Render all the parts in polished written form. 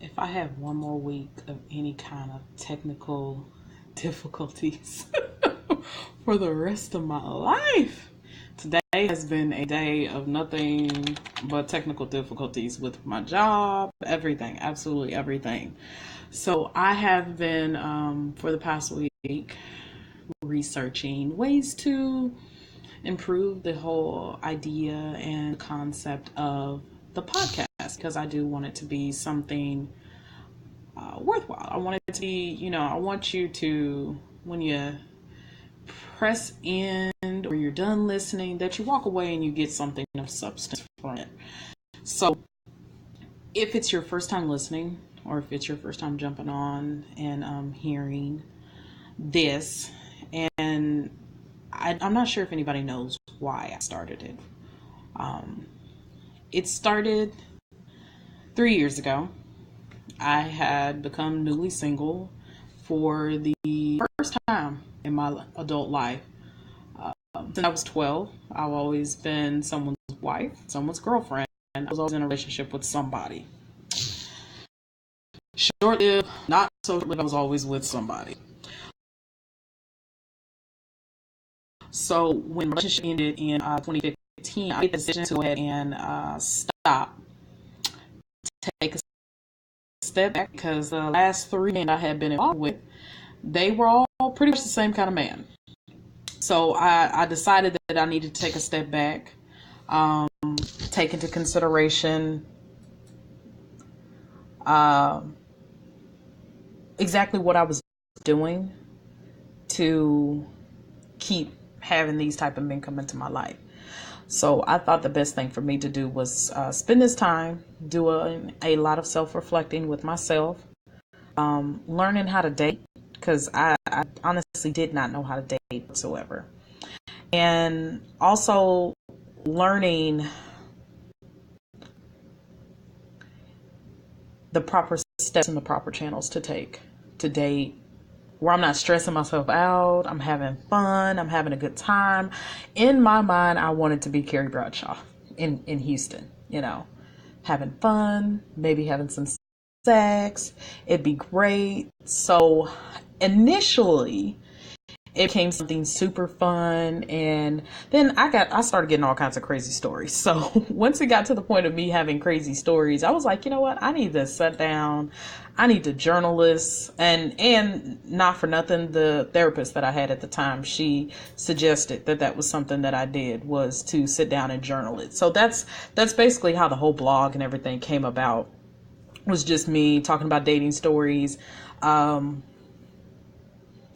If I have one more week of any kind of technical difficulties for the rest of my life, today has been a day of nothing but technical difficulties with my job, everything, absolutely everything. So I have been, for the past week, researching ways to improve the whole idea and concept of the podcast because I do want it to be something worthwhile. I want it to be, I want you to, when you press end or you're done listening, that you walk away and you get something of substance from it. So if it's your first time listening, or if it's your first time jumping on and hearing this, and I'm not sure if anybody knows why I started it. It started 3 years ago. I had become newly single for the first time in my adult life. Since I was 12, I've always been someone's wife, someone's girlfriend. I was always in a relationship with somebody. Short lived, not so short lived, I was always with somebody. So when the relationship ended in 2015, I made the decision to go ahead and stop, take a step back, because the last three men I had been involved with, they were all pretty much the same kind of man. So I decided that I needed to take a step back, take into consideration exactly what I was doing to keep having these type of men come into my life. So I thought the best thing for me to do was spend this time doing a lot of self-reflecting with myself, learning how to date, because I honestly did not know how to date whatsoever. And also learning the proper steps and the proper channels to take to date, where I'm not stressing myself out. I'm having fun. I'm having a good time. In my mind, I wanted to be Carrie Bradshaw in Houston, having fun, maybe having some sex. It'd be great. So initially, it became something super fun, and then I started getting all kinds of crazy stories. So once it got to the point of me having crazy stories, I was like, you know what, I need to sit down, I need to journal this. And not for nothing, the therapist that I had at the time, she suggested that was something that I did, was to sit down and journal it. So that's basically how the whole blog and everything came about. It was just me talking about dating stories,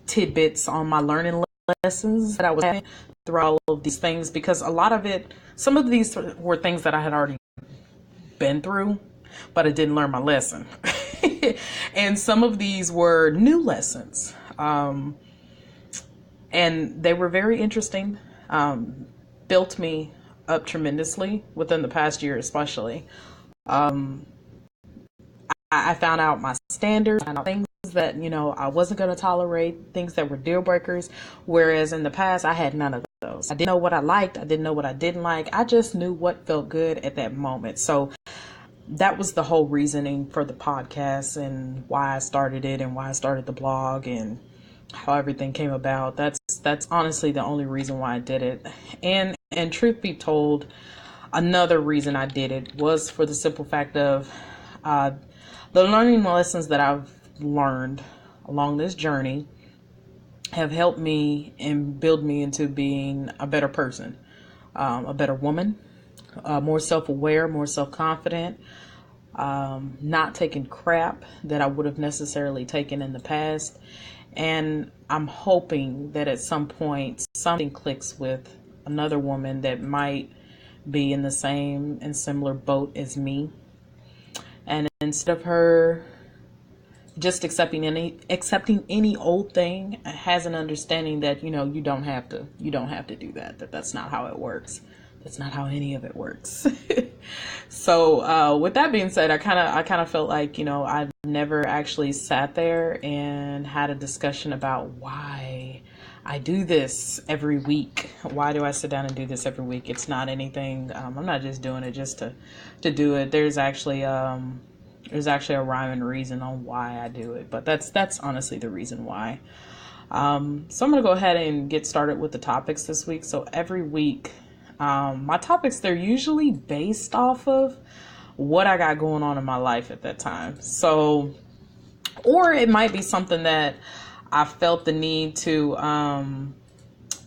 tidbits on my learning lessons that I was having through all of these things, because a lot of it, some of these were things that I had already been through, but I didn't learn my lesson. And some of these were new lessons. And they were very interesting, built me up tremendously within the past year, especially. I found out my standards, I found out things that, I wasn't going to tolerate, things that were deal breakers. Whereas in the past, I had none of those. I didn't know what I liked. I didn't know what I didn't like. I just knew what felt good at that moment. So that was the whole reasoning for the podcast and why I started it and why I started the blog and how everything came about. That's honestly the only reason why I did it. And truth be told, another reason I did it was for the simple fact of the learning lessons that I've learned along this journey have helped me and build me into being a better person, a better woman, more self-aware, more self-confident, not taking crap that I would have necessarily taken in the past. And I'm hoping that at some point something clicks with another woman that might be in the same and similar boat as me. And instead of her just accepting any old thing, has an understanding that, you don't have to do that's not how it works. That's not how any of it works. So with that being said, I kind of felt like, I've never actually sat there and had a discussion about why I do this every week. Why do I sit down and do this every week? It's not anything. I'm not just doing it just to do it. There's actually There's actually a rhyme and reason on why I do it, but that's honestly the reason why. So I'm gonna go ahead and get started with the topics this week. So every week, my topics, they're usually based off of what I got going on in my life at that time. So, or it might be something that I felt the need to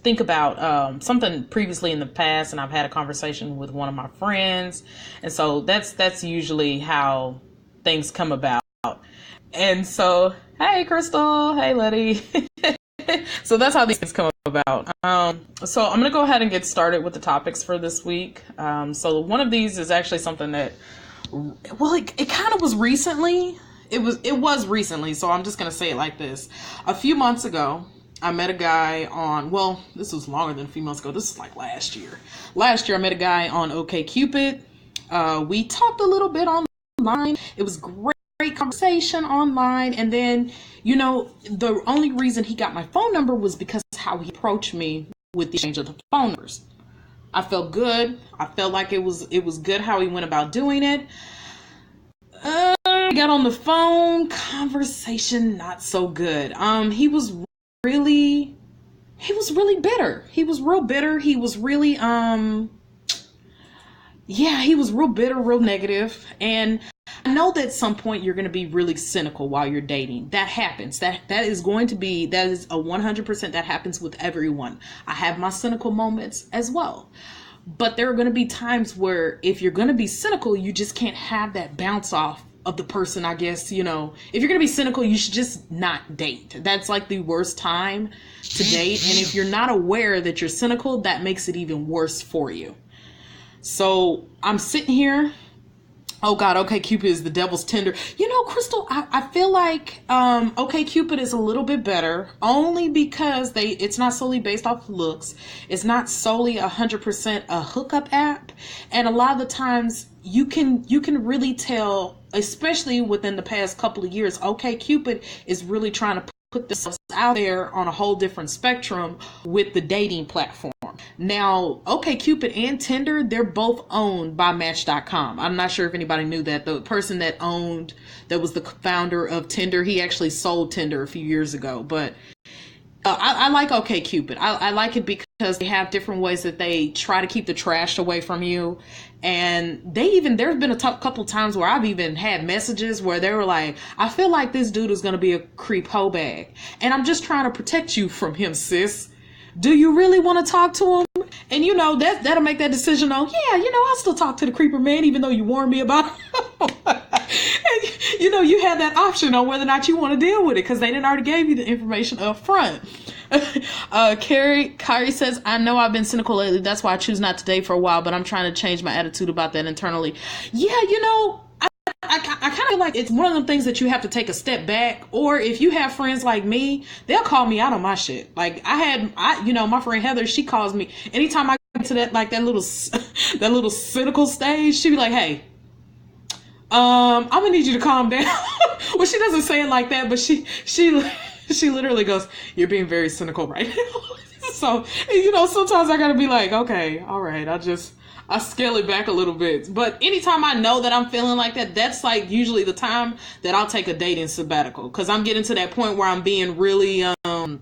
think about, something previously in the past, and I've had a conversation with one of my friends, and so that's usually how things come about. And so, hey Crystal, hey Letty. So that's how these things come about. So I'm gonna go ahead and get started with the topics for this week. So one of these is actually something that, well, it kind of was recently. It was recently, so I'm just gonna say it like this. A few months ago, I met a guy on, well, this was longer than a few months ago. This is like last year. Last year, I met a guy on OkCupid. We talked a little bit online. It was great conversation online. And then, the only reason he got my phone number was because how he approached me with the exchange of the phone numbers. I felt good. I felt like it was good how he went about doing it. We got on the phone, conversation not so good. He was really bitter. He was real bitter. He was really he was real bitter, real negative. And I know that at some point you're going to be really cynical while you're dating. That happens. That is a 100% that happens with everyone. I have my cynical moments as well. But there are going to be times where if you're going to be cynical, you just can't have that bounce off of the person, I guess. If you're going to be cynical, you should just not date. That's like the worst time to date. And if you're not aware that you're cynical, that makes it even worse for you. So I'm sitting here. Oh God, OkCupid is the devil's Tinder. Crystal, I feel like OkCupid is a little bit better only because it's not solely based off looks. It's not solely 100% a hookup app. And a lot of the times you can really tell, especially within the past couple of years, OkCupid is really trying to put themselves out there on a whole different spectrum with the dating platform. Now, OkCupid and Tinder, they're both owned by Match.com. I'm not sure if anybody knew that. The person that was the founder of Tinder, he actually sold Tinder a few years ago. But I like OkCupid. I like it because they have different ways that they try to keep the trash away from you. And there's been a couple times where I've even had messages where they were like, I feel like this dude is going to be a creep hoe bag. And I'm just trying to protect you from him, sis. Do you really want to talk to him? And that'll make that decision on, I'll still talk to the creeper man, even though you warned me about it. And, you had that option on whether or not you want to deal with it because they didn't already gave you the information up front. Kyrie says, I know I've been cynical lately. That's why I choose not to date for a while, but I'm trying to change my attitude about that internally. Yeah, I kind of feel like it's one of them things that you have to take a step back, or if you have friends like me, they'll call me out on my shit. Like my friend Heather, she calls me anytime I get to that little cynical stage. She be like, hey, I'm gonna need you to calm down. Well, she doesn't say it like that, but she literally goes, you're being very cynical right now. So, sometimes I gotta be like, okay, all right, I scale it back a little bit. But anytime I know that I'm feeling like that, that's like usually the time that I'll take a dating sabbatical. Because I'm getting to that point where I'm being really, I don't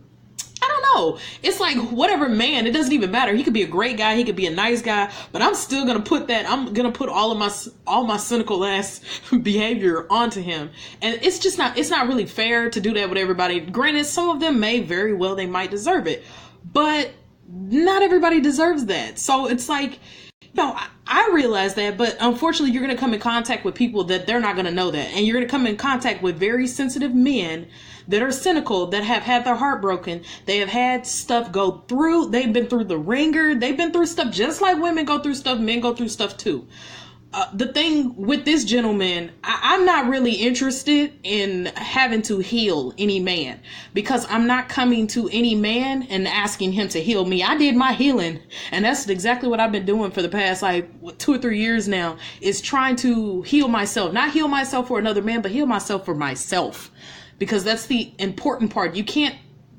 know. It's like whatever man, it doesn't even matter. He could be a great guy. He could be a nice guy. But I'm still going to put all my cynical ass behavior onto him. And it's not really fair to do that with everybody. Granted, some of them they might deserve it. But not everybody deserves that. So it's like, I realize that, but unfortunately you're going to come in contact with people that they're not going to know that. And you're going to come in contact with very sensitive men that are cynical, that have had their heart broken. They have had stuff go through. They've been through the ringer. They've been through stuff just like women go through stuff. Men go through stuff too. The thing with this gentleman, I'm not really interested in having to heal any man, because I'm not coming to any man and asking him to heal me. I did my healing, and that's exactly what I've been doing for the past 2 or 3 years now, is trying to heal myself. Not heal myself for another man, but heal myself for myself, because that's the important part. You can't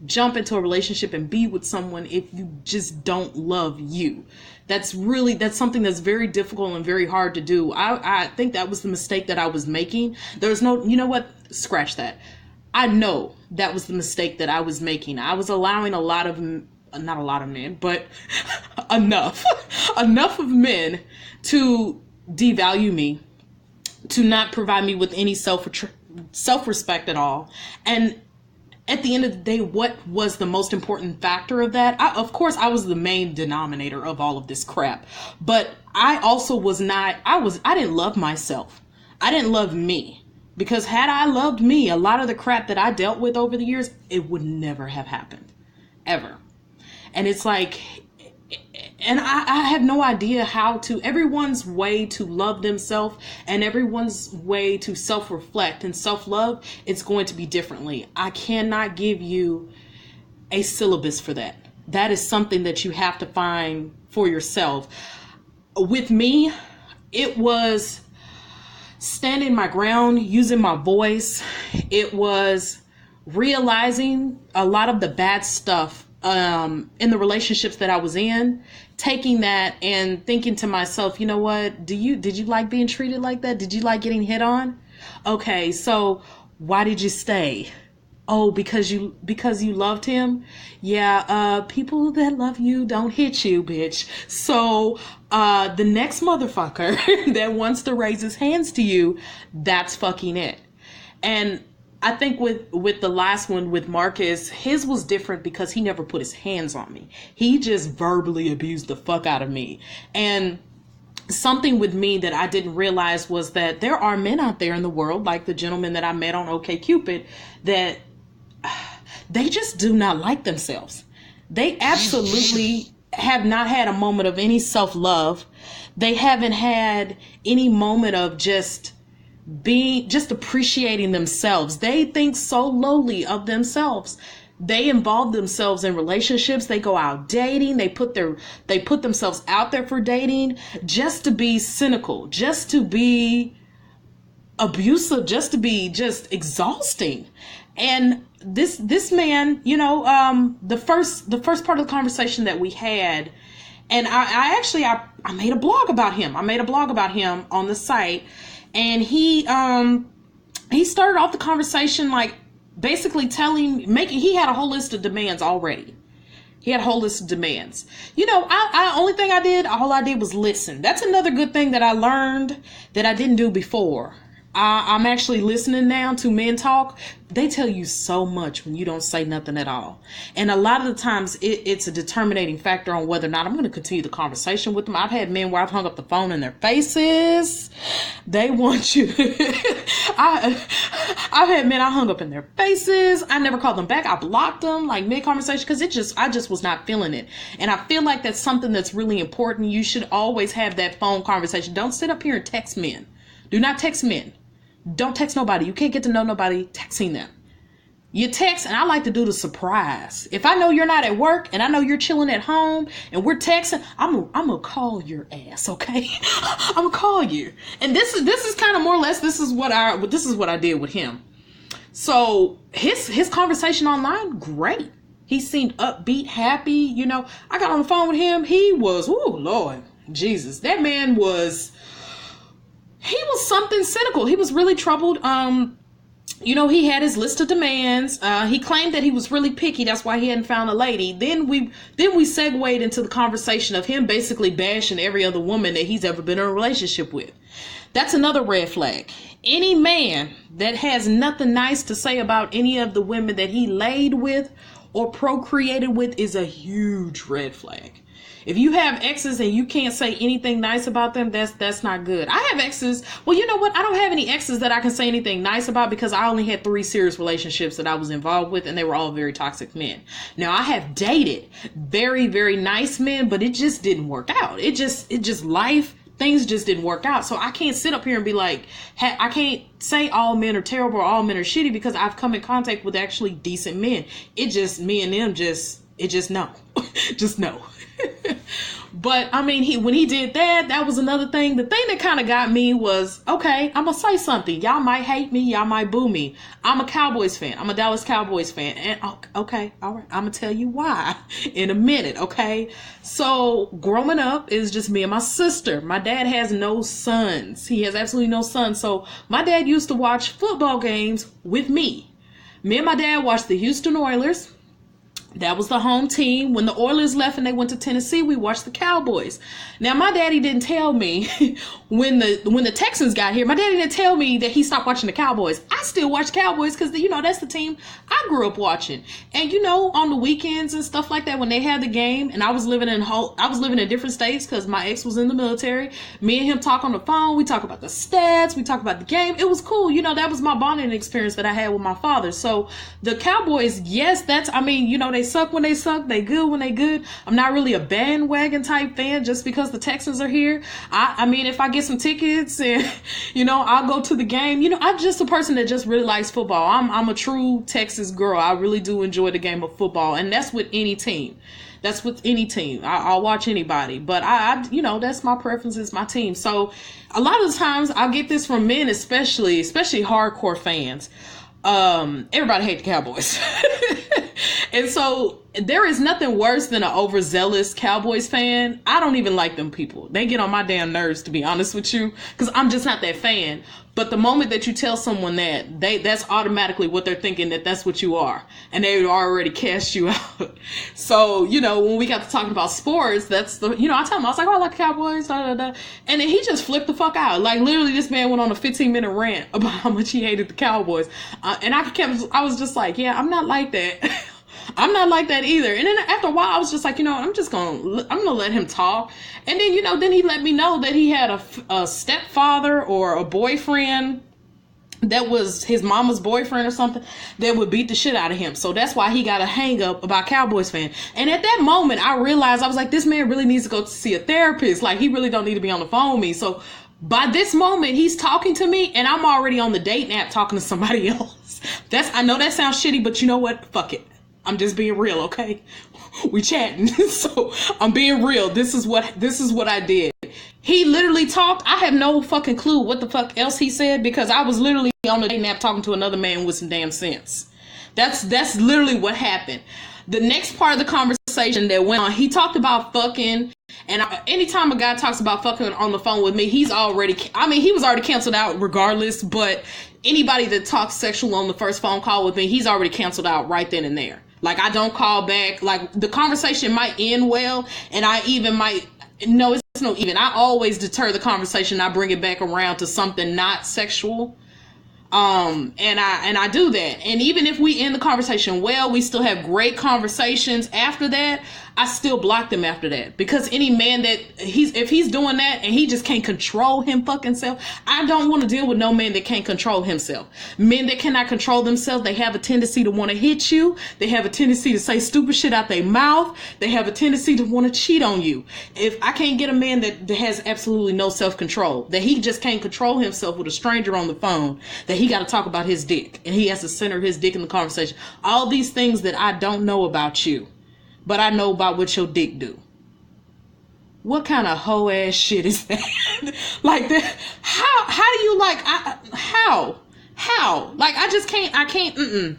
jump into a relationship and be with someone if you just don't love you. That's something that's very difficult and very hard to do. I think that was the mistake that I was making. There's no, you know what? Scratch that. I know that was the mistake that I was making. I was allowing not a lot of men, but enough of men to devalue me, to not provide me with any self-respect at all. And at the end of the day, what was the most important factor of that? Of course, I was the main denominator of all of this crap, but I also I didn't love myself. I didn't love me, because had I loved me, a lot of the crap that I dealt with over the years, it would never have happened, ever. And it's like, and I have no idea everyone's way to love themselves and everyone's way to self-reflect and self-love, it's going to be differently. I cannot give you a syllabus for that. That is something that you have to find for yourself. With me, it was standing my ground, using my voice. It was realizing a lot of the bad stuff in the relationships that I was in, taking that and thinking to myself, you know what, did you like being treated like that? Did you like getting hit on? Okay, so why did you stay? Oh, because you loved him? Yeah, people that love you don't hit you, bitch. So the next motherfucker that wants to raise his hands to you, that's fucking it. And I think with the last one with Marcus, his was different because he never put his hands on me. He just verbally abused the fuck out of me. And something with me that I didn't realize was that there are men out there in the world, like the gentleman that I met on OkCupid, that they just do not like themselves. They absolutely have not had a moment of any self-love. They haven't had any moment of just appreciating themselves. They think so lowly of themselves. They involve themselves in relationships. They go out dating. They put themselves out there for dating just to be cynical, just to be abusive, just to be just exhausting. And this man, you know, the first part of the conversation that we had, and I made a blog about him. I made a blog about him on the site. And he started off the conversation like basically he had a whole list of demands already. He had a whole list of demands. You know, all I did was listen. That's another good thing that I learned that I didn't do before. I'm actually listening now to men talk. They tell you so much when you don't say nothing at all. And a lot of the times it's a determining factor on whether or not I'm going to continue the conversation with them. I've had men where I've hung up the phone in their faces. They want you. I've had men I hung up in their faces. I never called them back. I blocked them like mid-conversation because I just was not feeling it. And I feel like that's something that's really important. You should always have that phone conversation. Don't sit up here and text men. Do not text men. Don't text nobody. You can't get to know nobody texting them. You text, and I like to do the surprise. If I know you're not at work and I know you're chilling at home and we're texting, I'm gonna call your ass, okay? I'm gonna call you. And this is kind of more or less this is what I did with him. So his conversation online, great. He seemed upbeat, happy. You know, I got on the phone with him. He was, oh Lord Jesus, that man was. He was something cynical. He was really troubled. You know, he had his list of demands. He claimed that he was really picky. That's why he hadn't found a lady. Then we segued into the conversation of him basically bashing every other woman that he's ever been in a relationship with. That's another red flag. Any man that has nothing nice to say about any of the women that he laid with or procreated with is a huge red flag. If you have exes and you can't say anything nice about them, that's not good. I have exes. Well, you know what? I don't have any exes that I can say anything nice about because I only had 3 serious relationships that I was involved with, and they were all very toxic men. Now, I have dated very, very nice men, but it just didn't work out. It just life, things just didn't work out. So I can't sit up here and be like, I can't say all men are terrible or all men are shitty because I've come in contact with actually decent men. It just, me and them just no. Just no. But I mean, when he did that, that was another thing. The thing that kind of got me was, okay, I'm gonna say something. Y'all might hate me, y'all might boo me. I'm a Cowboys fan. I'm a Dallas Cowboys fan. And okay, all right, I'm gonna tell you why in a minute, okay? So growing up is just me and my sister. My dad has no sons. He has absolutely no sons. So my dad used to watch football games with me. Me and my dad watched the Houston Oilers. That was the home team. When the Oilers left and they went to Tennessee, we watched the Cowboys. Now, my daddy didn't tell me when the Texans got here. My daddy didn't tell me that he stopped watching the Cowboys. I still watch Cowboys because, that's the team I grew up watching. And, on the weekends and stuff like that, when they had the game, and I was living in different states because my ex was in the military. Me and him talk on the phone. We talk about the stats. We talk about the game. It was cool. That was my bonding experience that I had with my father. So the Cowboys, yes, they suck when they suck. They good when they good. I'm not really a bandwagon type fan just because the Texans are here. I mean, if I get some tickets and, I'll go to the game. I'm just a person that just really likes football. I'm a true Texas girl. I really do enjoy the game of football. And that's with any team. That's with any team. I'll watch anybody. But that's my preference, is my team. So a lot of the times I'll get this from men, especially hardcore fans. Everybody hate the Cowboys. And so there is nothing worse than an overzealous Cowboys fan. I don't even like them people. They get on my damn nerves, to be honest with you, because I'm just not that fan. But the moment that you tell someone that's automatically what they're thinking, that's what you are. And they already cast you out. So, when we got to talking about sports, that's I tell him, I was like, I like the Cowboys, da, da, da. And then he just flipped the fuck out. Like, literally, this man went on a 15-minute rant about how much he hated the Cowboys. And I was just like, yeah, I'm not like that. I'm not like that either. And then after a while, I was just like, I'm gonna let him talk. And then, then he let me know that he had a stepfather or a boyfriend that was his mama's boyfriend or something that would beat the shit out of him. So that's why he got a hang up about Cowboys fan. And at that moment, I realized, I was like, this man really needs to go see a therapist. Like, he really don't need to be on the phone with me. So by this moment, he's talking to me and I'm already on the dating app talking to somebody else. I know that sounds shitty, but you know what? Fuck it. I'm just being real, okay? We chatting. So I'm being real. This is what I did. He literally talked. I have no fucking clue what the fuck else he said, because I was literally on the dating app talking to another man with some damn sense. That's literally what happened. The next part of the conversation that went on, he talked about fucking. And anytime a guy talks about fucking on the phone with me, he was already canceled out regardless. But anybody that talks sexual on the first phone call with me, he's already canceled out right then and there. Like, I don't call back. Like, the conversation might end well, and I even might, no, it's no even. I always deter the conversation. I bring it back around to something not sexual. And I do that. And even if we end the conversation well, we still have great conversations after that. I still block them after that, because any man that if he's doing that and he just can't control him fucking self, I don't want to deal with no man that can't control himself. Men that cannot control themselves, they have a tendency to want to hit you. They have a tendency to say stupid shit out their mouth. They have a tendency to want to cheat on you. If I can't get a man that has absolutely no self-control, that he just can't control himself with a stranger on the phone, that he got to talk about his dick and he has to center his dick in the conversation. All these things that I don't know about you, but I know about what your dick do. What kind of hoe ass shit is that? Like that? How do you like? How? Like, I can't.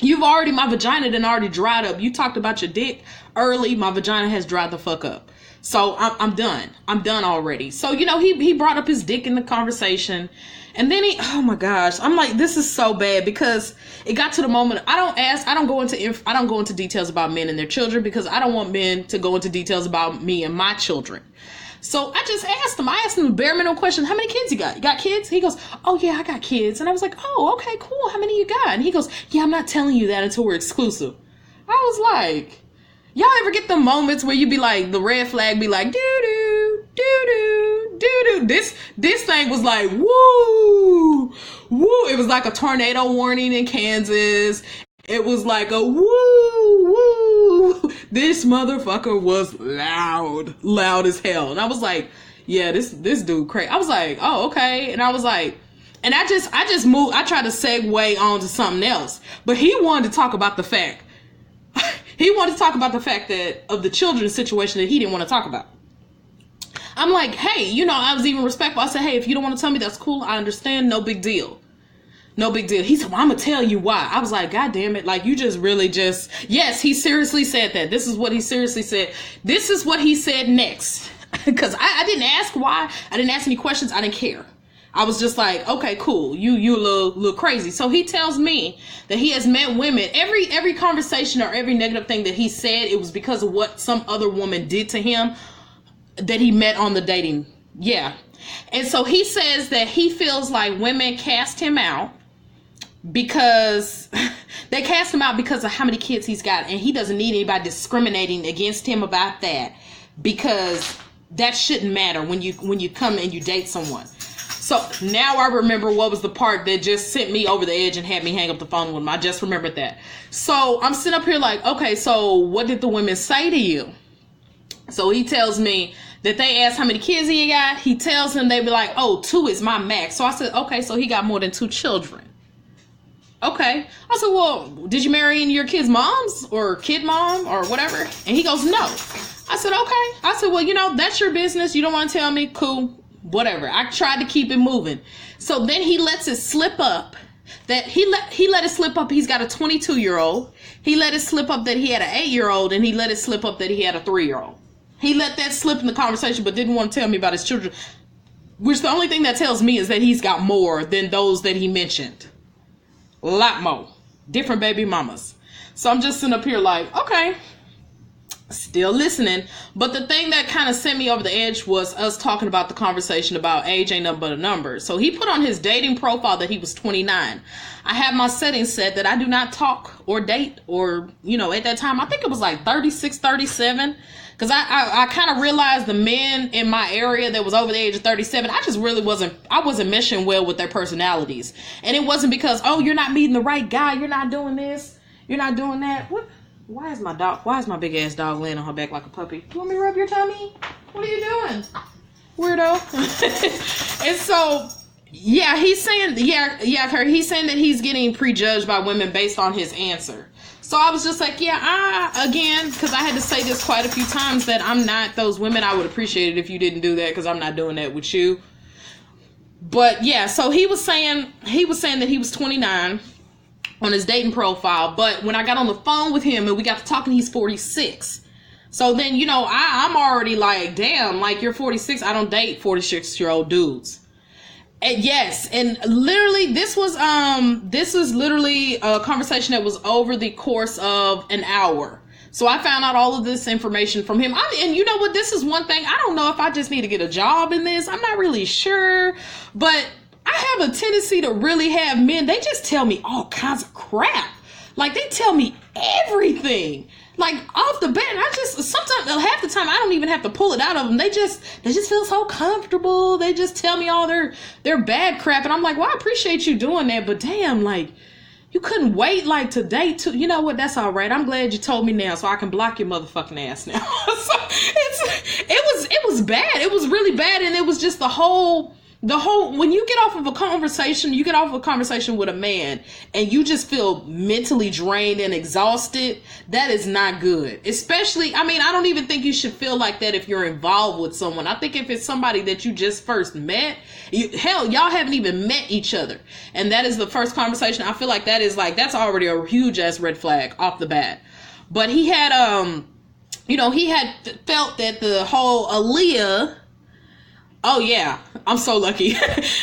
My vagina done already dried up. You talked about your dick early. My vagina has dried the fuck up. So I'm done. I'm done already. So, he brought up his dick in the conversation. And then oh my gosh, I'm like, this is so bad, because it got to the moment. I don't go into details about men and their children, because I don't want men to go into details about me and my children. So I just asked him the bare minimum question: how many kids you got? You got kids? He goes, oh yeah, I got kids. And I was like, oh, okay, cool. How many you got? And he goes, yeah, I'm not telling you that until we're exclusive. I was like, y'all ever get the moments where you be like, the red flag be like, doo-doo, doo-doo, doo-doo. This thing was like, woo, woo. It was like a tornado warning in Kansas. It was like a woo, woo. This motherfucker was loud as hell. And I was like, yeah, this dude crazy. I was like, oh, okay. And I was like, and I just moved. I tried to segue on to something else, but he wanted to talk about the fact. He wanted to talk about the fact that of the children's situation that he didn't want to talk about. I'm like, hey, you know, I was even respectful. I said, hey, if you don't want to tell me, that's cool. I understand. No big deal. No big deal. He said, well, I'm going to tell you why. I was like, God damn it. Like, you just really just, yes, he seriously said that. This is what he seriously said. This is what he said next. Because I didn't ask why. I didn't ask any questions. I didn't care. I was just like, okay, cool. You a little crazy. So he tells me that he has met women. Every conversation or every negative thing that he said, it was because of what some other woman did to him that he met on the dating. Yeah. And so he says that he feels like women cast him out because they cast him out because of how many kids he's got. And he doesn't need anybody discriminating against him about that, because that shouldn't matter when you come and you date someone. So now I remember what was the part that just sent me over the edge and had me hang up the phone with him. I just remembered that. So I'm sitting up here like, okay, so what did the women say to you? So he tells me that they asked how many kids he got. He tells them, they be like, oh, 2 is my max. So I said, okay, so he got more than 2 children. Okay. I said, well, did you marry any of your kids' moms or kid mom or whatever? And he goes, no. I said, okay. I said, well, you know, that's your business. You don't want to tell me? Cool. Whatever. I tried to keep it moving. So then he lets it slip up that he let it slip up. He's got a 22-year-old. He let it slip up that he had an 8-year-old, and he let it slip up that he had a 3-year-old. He let that slip in the conversation, but didn't want to tell me about his children, which the only thing that tells me is that he's got more than those that he mentioned. A lot more. Different baby mamas. So I'm just sitting up here like, okay. Still listening. But the thing that kind of sent me over the edge was us talking about the conversation about age ain't nothing but a number. So he put on his dating profile that he was 29. I have my settings set that I do not talk or date, or, you know, at that time, I think it was like 36, 37. Because I kind of realized the men in my area that was over the age of 37, I just really wasn't meshing well with their personalities. And it wasn't because, oh, you're not meeting the right guy. You're not doing this. You're not doing that. What? Why is my big ass dog laying on her back like a puppy? You want me to rub your tummy? What are you doing? Weirdo. And so, yeah, he's saying, he's saying that he's getting prejudged by women based on his answer. So I was just like, again, because I had to say this quite a few times, that I'm not those women. I would appreciate it if you didn't do that, because I'm not doing that with you. But yeah, so he was saying that he was 29 on his dating profile, but when I got on the phone with him and we got to talking, he's 46. So then, you know, I'm already like, damn, like, you're 46. I don't date 46-year-old dudes. And yes, and literally this was literally a conversation that was over the course of an hour. So I found out all of this information from him. And you know what? This is one thing. I don't know if I just need to get a job in this. I'm not really sure, but I have a tendency to really have men. They just tell me all kinds of crap. Like, they tell me everything. Like, off the bat, sometimes, half the time, I don't even have to pull it out of them. They just feel so comfortable. They just tell me all their bad crap. And I'm like, well, I appreciate you doing that, but damn, like, you couldn't wait, like, to date too. You know what? That's all right. I'm glad you told me now, so I can block your motherfucking ass now. So it was bad. It was really bad. And it was just the whole, when you get off of a conversation with a man and you just feel mentally drained and exhausted, that is not good. Especially, I mean, I don't even think you should feel like that if you're involved with someone. I think if it's somebody that you just first met, y'all haven't even met each other, and that is the first conversation, I feel like that's already a huge ass red flag off the bat. But he had, he had felt that the whole Aaliyah, oh yeah, I'm so lucky.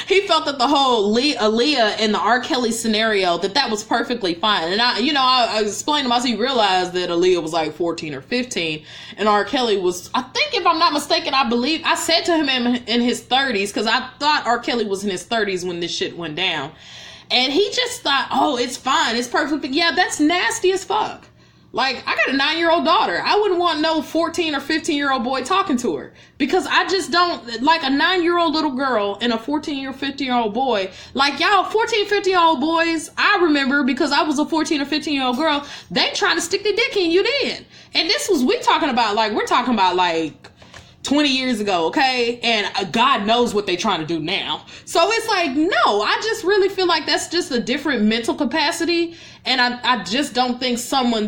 He felt that the whole Aaliyah and the R. Kelly scenario, that was perfectly fine. And I explained to him, I said, you realize that Aaliyah was like 14 or 15, and R. Kelly was, I think, if I'm not mistaken, I said to him in his 30s, because I thought R. Kelly was in his 30s when this shit went down. And he just thought, oh, it's fine, it's perfect. Yeah, that's nasty as fuck. Like, I got a 9-year-old daughter. I wouldn't want no 14 or 15-year-old boy talking to her, because I just don't like a 9-year-old little girl and a 14 or 15-year-old boy. Like, y'all 14, 15-year-old boys, I remember, because I was a 14 or 15-year-old girl, they trying to stick their dick in you then. And we're talking about like 20 years ago, okay? And God knows what they're trying to do now. So it's like, no, I just really feel like that's just a different mental capacity. And I just don't think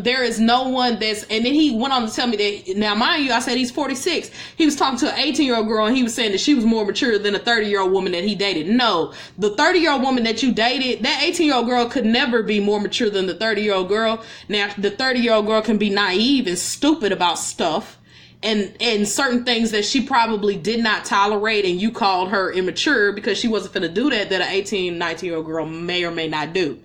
there is no one that's, and then he went on to tell me that, now mind you, I said he's 46. He was talking to an 18-year-old girl and he was saying that she was more mature than a 30-year-old woman that he dated. No, the 30-year-old woman that you dated, that 18-year-old girl could never be more mature than the 30-year-old girl. Now, the 30-year-old girl can be naive and stupid about stuff. And certain things that she probably did not tolerate, and you called her immature because she wasn't finna do that an 18, 19-year-old girl may or may not do.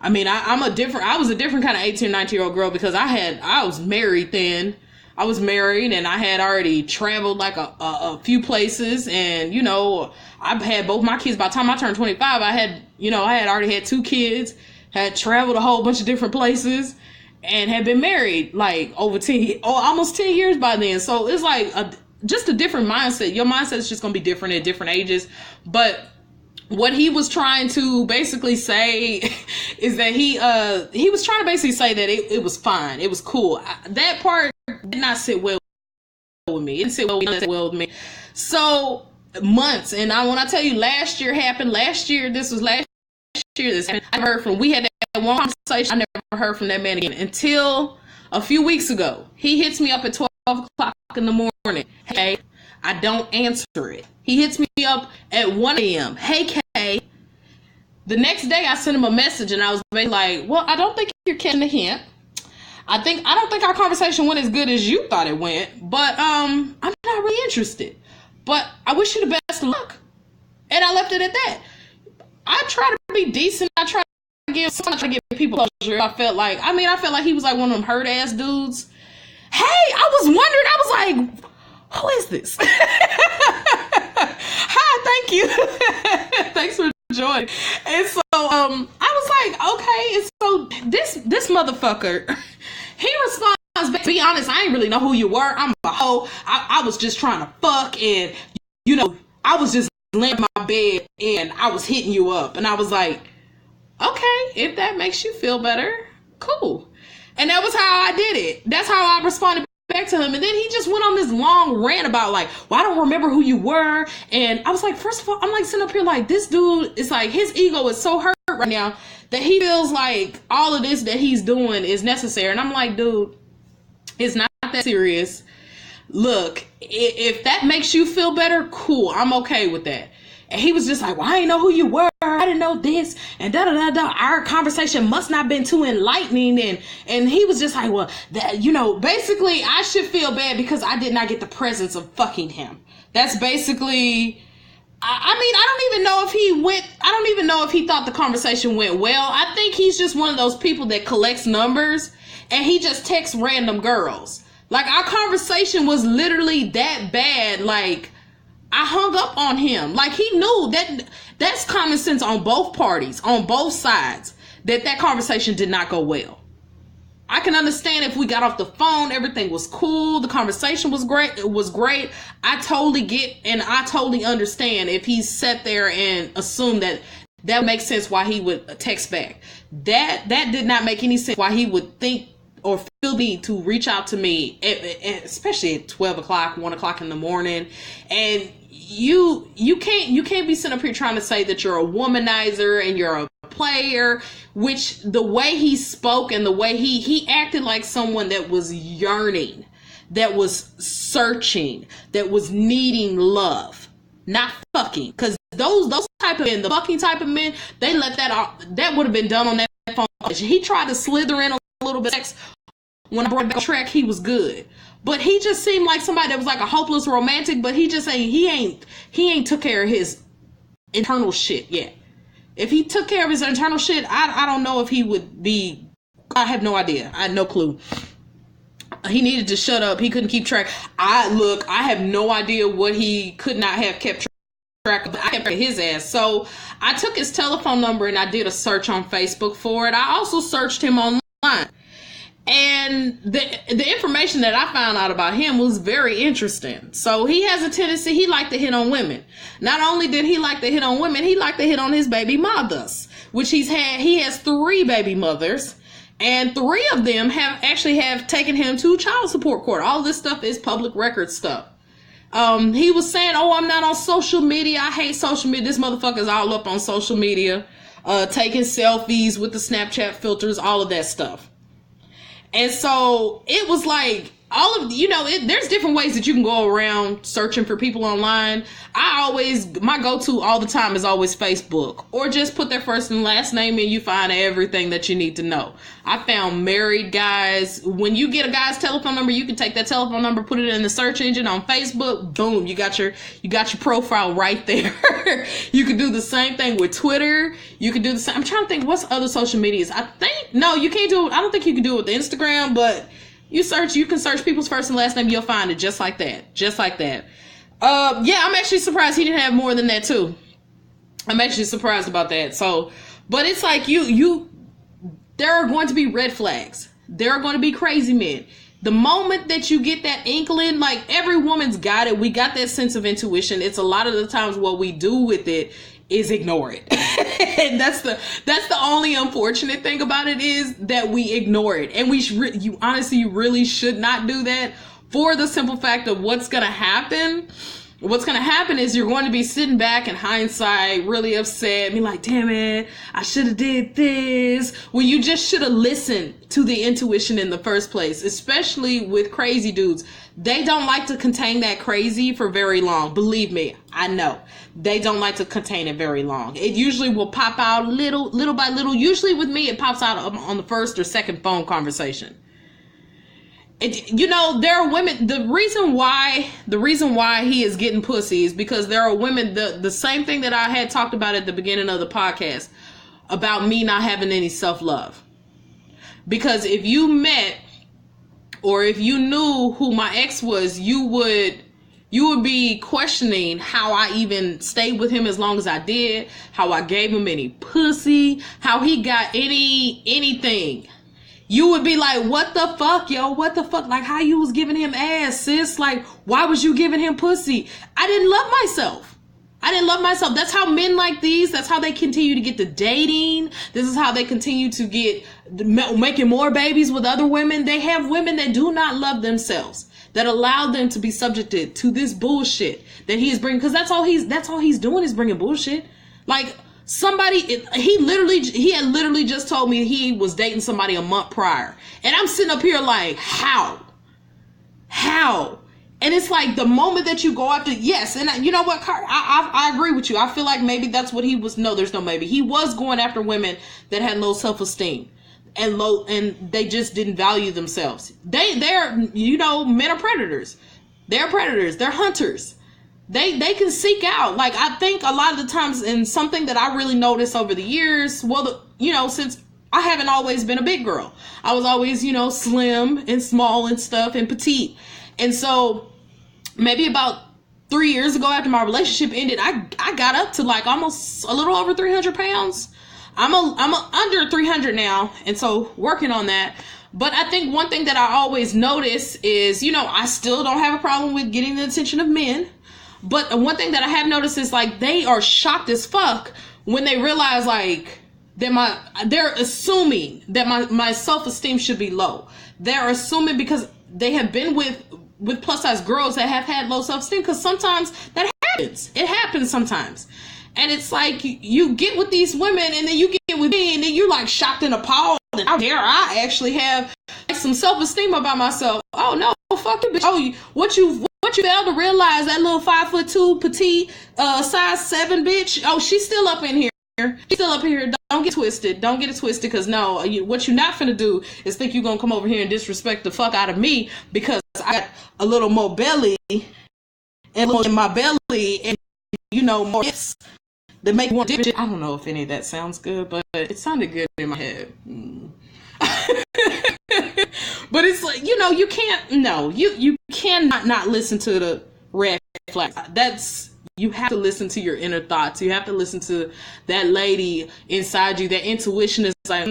I mean, I was a different kind of 18, 19-year-old girl because I was married then. I was married and I had already traveled like a few places, and, you know, I've had both my kids. By the time I turned 25, I had already had 2 kids, had traveled a whole bunch of different places, and had been married like almost 10 years by then. So it's like just a different mindset. Your mindset is just going to be different at different ages. But what he was trying to basically say is that he was trying to basically say that it was fine. It was cool. That part did not sit well with me. It didn't sit well with me. So months. And when I tell you this happened last year, we had that one conversation. I never heard from that man again until a few weeks ago. He hits me up at 12 o'clock in the morning. Hey, I don't answer it. He hits me up at 1 a.m. Hey, Kay. The next day I sent him a message and I was like, well, I don't think you're catching the hint. I don't think our conversation went as good as you thought it went, but I'm not really interested. But I wish you the best of luck. And I left it at that. I try to be decent. I try to give people closure. I felt like he was like one of them hurt ass dudes. Hey, I was wondering, like, who is this? Hi, thank you. Thanks for joining. And so I was like, okay. And so this motherfucker, he responds back, to be honest, I ain't really know who you were. I'm a hoe. I was just trying to fuck, and, you know, I was just laying in my bed and I was hitting you up. And I was like, okay, if that makes you feel better, cool. And that was how I did it. That's how I responded back to him. And then he just went on this long rant about like, well, I don't remember who you were. And I was like, first of all, I'm like sitting up here like, this dude is like, his ego is so hurt right now that he feels like all of this that he's doing is necessary. And I'm like, dude, it's not that serious. Look, if that makes you feel better, cool. I'm okay with that. And he was just like, well, I didn't know who you were. I didn't know this and da-da-da-da. Our conversation must not have been too enlightening. And he was just like, well, that, you know, basically I should feel bad because I did not get the presence of fucking him. That's basically, I don't even know if he thought the conversation went well. I think he's just one of those people that collects numbers and he just texts random girls. Like, our conversation was literally that bad. Like, I hung up on him. Like, he knew that's common sense on both parties, on both sides, that conversation did not go well. I can understand if we got off the phone, everything was cool, the conversation was great, it was great. I totally get and I totally understand if he sat there and assumed that makes sense why he would text back. That did not make any sense why he would think or feel the need to reach out to me, especially at 12 o'clock, 1 o'clock in the morning. And you can't be sitting up here trying to say that you're a womanizer and you're a player, which the way he spoke and the way he acted like someone that was yearning, that was searching, that was needing love, not fucking. Because those type of men, the fucking type of men, they let that would have been done on that phone. He tried to slither in a little bit of sex. When I brought back track, he was good. But he just seemed like somebody that was like a hopeless romantic, but he ain't took care of his internal shit yet. If he took care of his internal shit, I don't know if he would be, I have no idea. I had no clue. He needed to shut up. He couldn't keep track. I have no idea what he could not have kept track of. I kept track of his ass. So I took his telephone number and I did a search on Facebook for it. I also searched him online. And the information that I found out about him was very interesting. So he has a tendency, he liked to hit on women. Not only did he like to hit on women, he liked to hit on his baby mothers, which he has 3 baby mothers. And 3 of them have taken him to child support court. All this stuff is public record stuff. He was saying, oh, I'm not on social media. I hate social media. This motherfucker's all up on social media, taking selfies with the Snapchat filters, all of that stuff. And so it was like, all of, there's different ways that you can go around searching for people online. My go-to all the time is always Facebook, or just put their first and last name and you find everything that you need to know. I found married guys. When you get a guy's telephone number, you can take that telephone number, put it in the search engine on Facebook. Boom, you got your profile right there. You can do the same thing with Twitter. You can do the same. I'm trying to think what's other social medias. No, you can't do it. I don't think you can do it with Instagram, but you can search people's first and last name, you'll find it just like that. Yeah, I'm actually surprised he didn't have more than that too. I'm actually surprised about that. So, but it's like there are going to be red flags. There are going to be crazy men. The moment that you get that inkling, like every woman's got it. We got that sense of intuition. It's a lot of the times what we do with it is ignore it. And that's the only unfortunate thing about it, is that we ignore it. And you honestly really should not do that, for the simple fact of what's going to happen. What's going to happen is you're going to be sitting back in hindsight, really upset, be like, damn it, I should have did this. Well, you just should have listened to the intuition in the first place, especially with crazy dudes. They don't like to contain that crazy for very long. Believe me, I know. They don't like to contain it very long. It usually will pop out little by little. Usually with me, it pops out on the first or second phone conversation. There are women, the reason why he is getting pussy is because there are women, the same thing that I had talked about at the beginning of the podcast about me not having any self-love. Because if you met, or if you knew who my ex was, you would be questioning how I even stayed with him as long as I did, how I gave him any pussy, how he got anything. You would be like, what the fuck, yo? What the fuck? Like, how you was giving him ass, sis? Like, why was you giving him pussy? I didn't love myself. That's how men like these, that's how they continue to get the dating. This is how they continue to get making more babies with other women. They have women that do not love themselves, that allow them to be subjected to this bullshit that he is bringing. Because that's all he's doing is bringing bullshit. Like, he had literally just told me he was dating somebody a month prior. And I'm sitting up here like, how? And it's like the moment that you go after, yes. And you know what, I agree with you. I feel like maybe that's what he was. No, there's no maybe. He was going after women that had low self-esteem and they just didn't value themselves. They're men are predators. They're predators. They're hunters. They can seek out, like, I think a lot of the times, and something that I really noticed over the years, since I haven't always been a big girl, I was always, slim and small and stuff and petite. And so maybe about 3 years ago after my relationship ended, I got up to like almost a little over 300 pounds. I'm under 300 now. And so working on that. But I think one thing that I always notice is, I still don't have a problem with getting the attention of men. But one thing that I have noticed is like they are shocked as fuck when they realize like they're assuming that my self-esteem should be low. They're assuming because they have been with plus size girls that have had low self-esteem, because sometimes that happens. It happens sometimes. And it's like you get with these women and then you get with me and then you're like shocked and appalled. And how dare I actually have some self-esteem about myself? Oh no, fuck you, bitch. Oh, what you failed to realize, that little 5'2" petite, size 7 bitch. Oh, she's still up in here. She's still up here. Don't get twisted. Don't get it twisted. Cause no, what you're not finna do is think you're gonna come over here and disrespect the fuck out of me because I got a little more belly and in my belly and more hips that make one dip. I don't know if any of that sounds good, but it sounded good in my head. But it's like, you cannot not listen to the red flags. You have to listen to your inner thoughts. You have to listen to that lady inside you. That intuition is like,